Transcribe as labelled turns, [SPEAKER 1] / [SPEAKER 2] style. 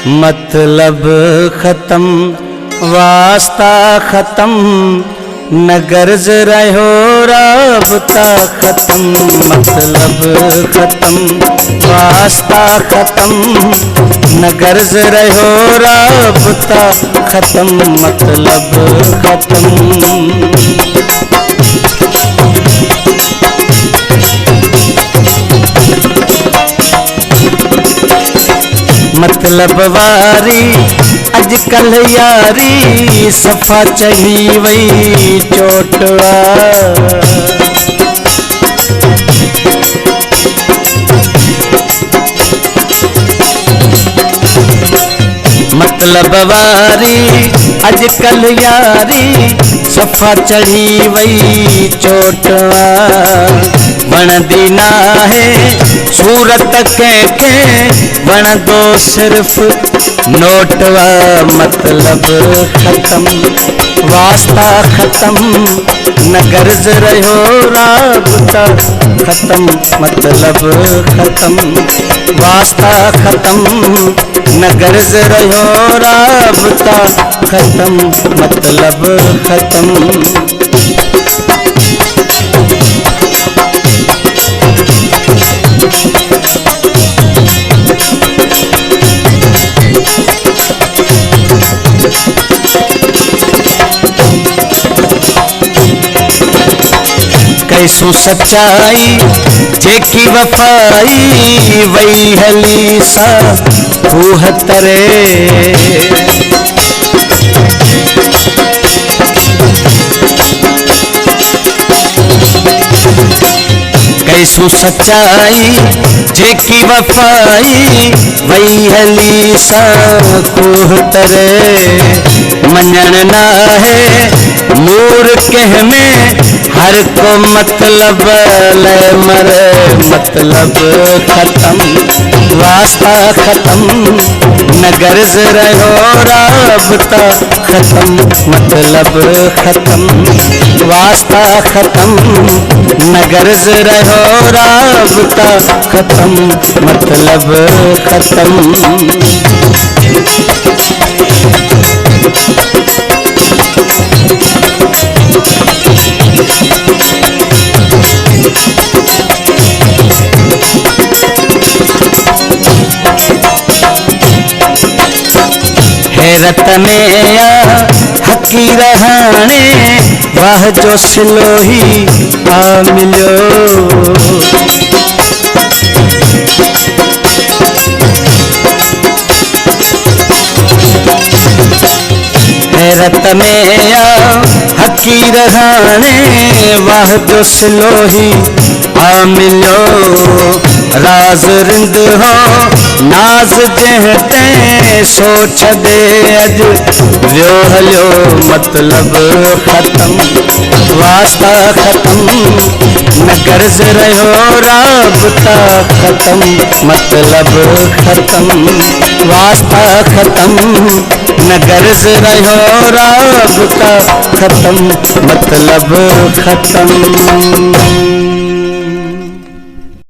[SPEAKER 1] मतलब खत्म वास्ता खत्म न गर्ज रहो राबता खत्म। मतलब खत्म वास्ता खत्म न गर्ज रहो राबता खत्म। मतलब खत्म। मतलब वारी अजकल यारी सफा चढ़ी वही चोटवा। मतलब वारी अजकल यारी सफा चढ़ी वही चोटवा। वणदी ना है सूरत के वण दो सिर्फ नोटवा। मतलब खत्म वास्ता खत्म न गर्ज रहो राबता खत्म। मतलब खत्म वास्ता खत्म न गर्ज रहो राबता खत्म। मतलब खत्म। कैसू सच्चाई जेकी वफाई वही हली सा रूह तरे। कैसू सच्चाई जेकी वफाई वही हली सा रूह तरे। मञण ना है मूर कह में हर को मतलब ले मरे। मतलब खत्म वास्ता खत्म न गर्ज रहो राबता खत्म। मतलब खत्म वास्ता खत्म न गर्ज रहो राबता खत्म। मतलब खत्म। हैरत में आ हकी रहाने वाह जो सिलोही आ मिलो। हैरत में आ हकी रहाने वाह जो सिलोही आ मिलो। राज रिंद हो नाज जहते सोच दे अज व्यो हलो। मतलब खत्म वास्ता खत्म न गर्ज रहो राबता खत्म। मतलब खत्म वास्ता खत्म न गर्ज रहो राबता खत्म। मतलब खत्म।